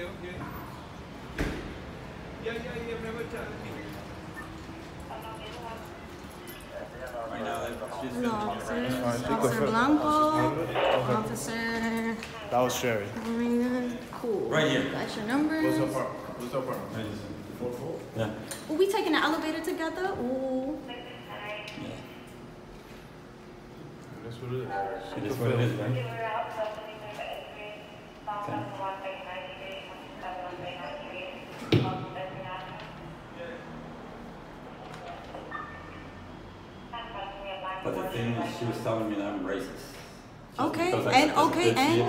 okay. Yeah, never tell me. Right now, she's Hello, officers. Officer Blanco. Officer. That was Sherry. Marina. Cool. Right here. Got your numbers. What's up, bro? Yeah. Will we taking the elevator together? Ooh. That's what it is. It is what it is, right? Okay. But the thing is, she was telling me that I'm racist. Okay, and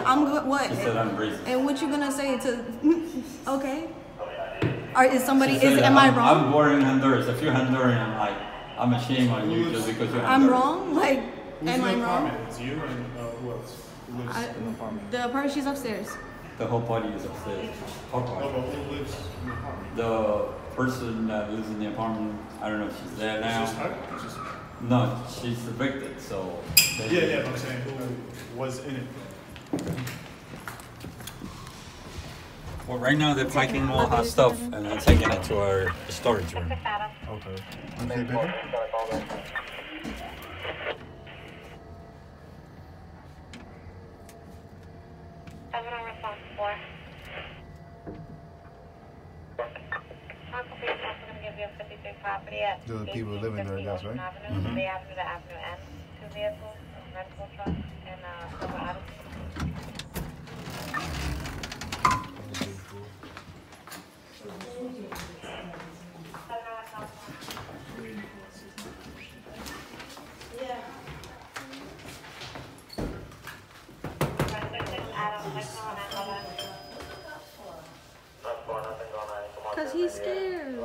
I'm good. What? She said I'm racist. And what you gonna say to? Okay. Or is somebody? She said, am I wrong? I'm born in Honduras. If you're Honduran, like, I'm ashamed on you just because you're Honduran. I'm wrong. Like, Who's am I in the wrong? apartment? It's you and who else? Who lives in the apartment? The apartment. She's upstairs. The whole party is upstairs. Whole Oh, party. but who lives in the apartment? The person that lives in the apartment, I don't know if she's there now. It's just her? It's just her. No, she's evicted, so. Yeah, but I'm saying who was in it. Well, right now they're packing all her stuff and they're taking it to our storage room. Okay. Okay, baby. Do the people living there, that's right? Mm-hmm. They after the Avenue N, 2 vehicles, a medical truck, and silver Odyssey. Cause he's scared.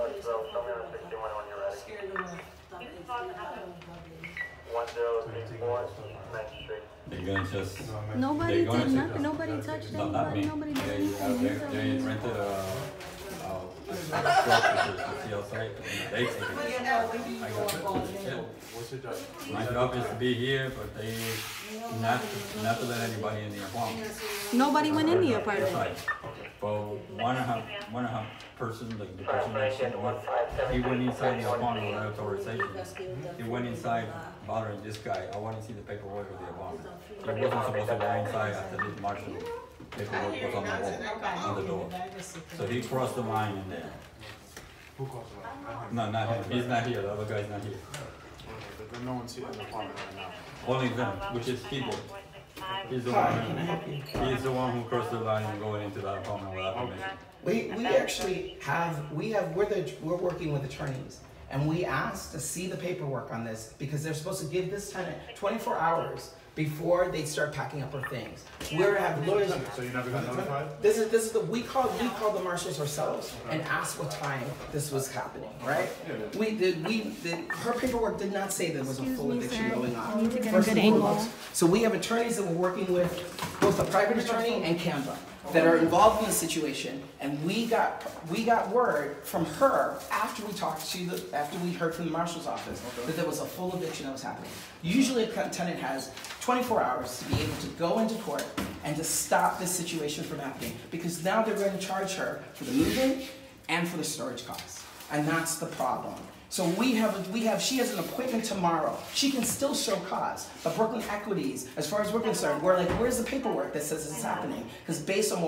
They're gonna just. Nobody they're gonna did take nothing. us. Nobody touched No, not anybody. me. Nobody did They anything. rented a truck to see outside. They take it. I got it. What's your job? My job is to be here, but they not to let anybody in the apartment. Nobody went in the apartment. Right. Well, one and a half person, like the person that she was, he went inside the apartment without authorization. He went inside bothering this guy. I want to see the paperwork of the apartment. He wasn't supposed to go inside after this marshal paperwork was on the wall, on the door. So he crossed the line in there. Who calls it? No, not him. He's not here. The other guy's not here. But no one's here in the apartment right now. Only them, which is people. He's the one who crossed the line and going into that apartment without permission. We actually have we're working with attorneys, and we asked to see the paperwork on this because they're supposed to give this tenant 24 hours before they start packing up her things. We're have lawyers. So you never got notified? This is the we called the marshals ourselves and asked what time this was happening, right? Her paperwork did not say there was a full eviction going on. I need to get a good angle. So we have attorneys that we're working with, both a private attorney and Canva, that are involved in the situation, and we got word from her after we heard from the marshal's office that there was a full eviction that was happening. Usually a tenant has 24 hours to be able to go into court and to stop this situation from happening, because now they're going to charge her for the move-in and for the storage costs, and that's the problem. So she has an appointment tomorrow. She can still show cause. But Brooklyn Equities, as far as we're concerned, we're like, where's the paperwork that says this is happening? Because based on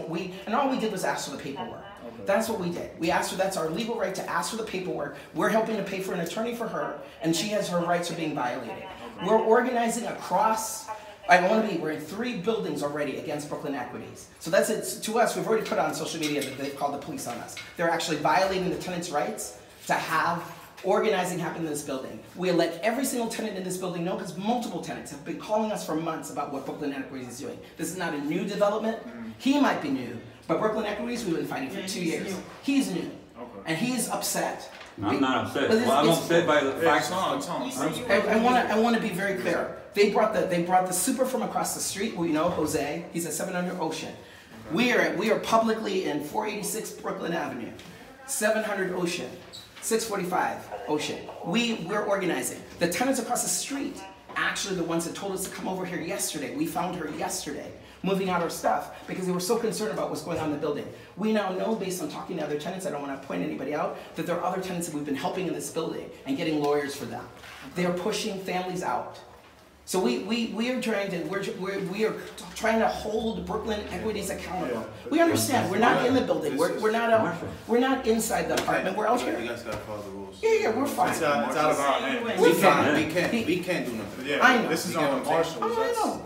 and all we did was ask for the paperwork. That's what we did. We asked for, that's our legal right to ask for the paperwork. We're helping to pay for an attorney for her, and she has her rights are being violated. We're organizing across, we're in 3 buildings already against Brooklyn Equities. So that's it. To us, we've already put on social media that they've called the police on us. They're actually violating the tenant's rights to have organizing happen in this building. We'll let every single tenant in this building know, because multiple tenants have been calling us for months about what Brooklyn Equities is doing. This is not a new development. He might be new, but Brooklyn Equities, we've been fighting for 2 years. He's new, and he's upset. I'm not upset. Well, I'm upset by the fact. I want to be very clear. They brought the super from across the street. Well, you know, Jose. He's at 700 Ocean. We are publicly in 486 Brooklyn Avenue, 700 Ocean, 645 Ocean. We're organizing. The tenants across the street actually the ones that told us to come over here yesterday. We found her yesterday, moving out her stuff, because they were so concerned about what's going on in the building. We now know, based on talking to other tenants, I don't want to point anybody out, that there are other tenants that we've been helping in this building and getting lawyers for them. They are pushing families out. So we are trying to hold Brooklyn Equities accountable. We understand we're not in the building. We're not inside the apartment. We're out here. You guys gotta follow the rules. Yeah, we're fine. It's out of our hands. We're fine. We can't do nothing. Yeah, I know. This is on the marshal.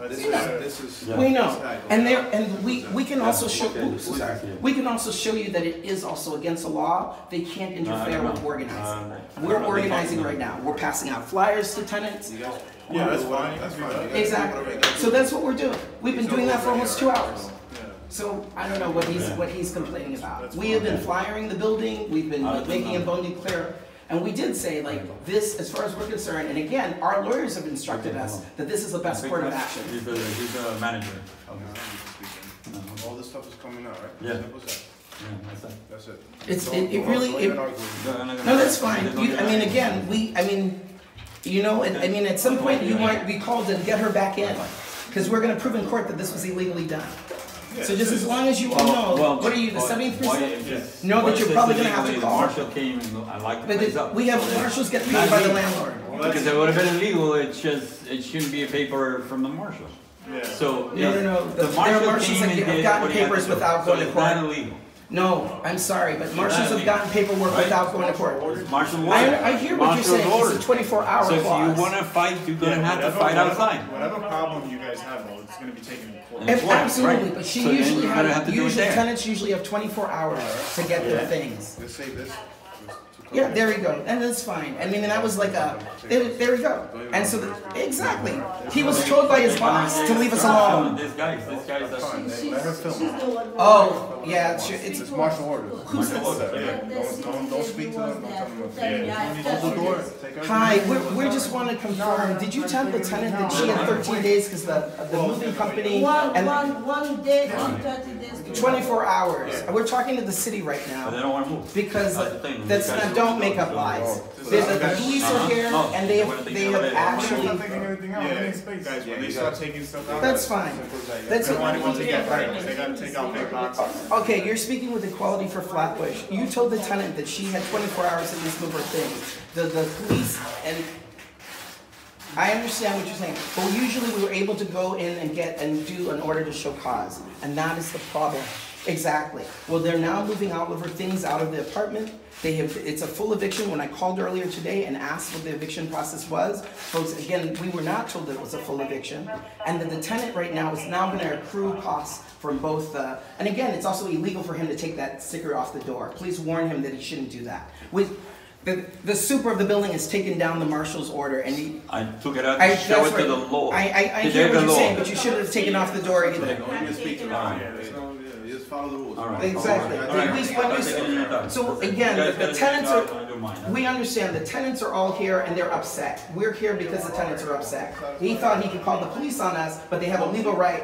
This is. We know, and we can also show. Oops, sorry. We can also show you that it is also against the law. They can't interfere with organizing. We're organizing right now. We're passing out flyers to tenants. Yeah, that's fine. That's fine. Exactly. So that's what we're doing. We've been doing that for almost 2 hours. So I don't know what he's complaining about. We have been flyering the building. We've been making it abundantly clear. And we did say, like, this, as far as we're concerned, and again, our lawyers have instructed us that this is the best course of action. He's the manager. All this stuff is coming out, right? Yeah. What's that? Yeah, That's it. No, that's fine. I mean, again, you know, I mean, at some point you might be called to get her back in, because we're going to prove in court that this was illegally done. So just as long as you all know, what are you, the 70%? Know that you're probably going to have to call. Marshal came and I like the place up. We have marshals get paid by the landlord. Because it would have been illegal. It shouldn't be a paper from the marshal. Yeah. So No. There are marshals that have gotten papers without going to court. It's not illegal. No, I'm sorry, but marshals have gotten paperwork without going to court. Marshal I hear what you're saying. It's a 24-hour clause. So if you want to fight, you're going to have to fight outside. Whatever problem you guys have, though, it's going to be taken in court. Absolutely, but she usually tenants usually have 24 hours to get their things. Let's say this. Yeah, there we go, and that's fine. I mean, and that was like there we go. And so, exactly, he was told by his boss to leave us alone. This guy's Let her film. Oh, yeah, it's Marshal orders. Who's this? Don't speak to them. Don't tell them. Hold the door. Hi, we just want to confirm. Did you tell the tenant that she had 13 days because the moving company and one day and 30 days. 24 hours. We're talking to the city right But they now don't want to move. because that's not. Don't make up lies. The police are here and they have actually. Guys, when they start taking stuff out, That's fine. That's they don't want to get right. They got to take out big boxes. Okay, you're speaking with Equality for Flatbush. You told the tenant that she had 24 hours to just move her things. The police and I understand what you're saying, but usually we were able to go in and do an order to show cause, and that is the problem. Exactly. Well, they're now moving all of her things out of the apartment. It's a full eviction. When I called earlier today and asked what the eviction process was, folks, again, we were not told that it was a full eviction, and that the tenant right now is now going to accrue costs from both. And again, it's also illegal for him to take that sticker off the door. Please warn him that he shouldn't do that. The super of the building has taken down the marshal's order, and I took it out to show it to the law. I hear what you're saying, but you shouldn't have taken off the door either. Just follow the rules. Exactly. So again, the tenants are. We understand the tenants are all here and they're upset. We're here because the tenants are upset. He thought he could call the police on us, but they have a legal right.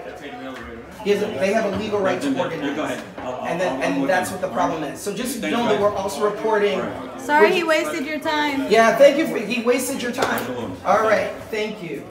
They have a legal right to organize, and that's what the problem is. So just know that we're also reporting. Sorry he wasted your time. Yeah, thank you. He wasted your time. All right, thank you.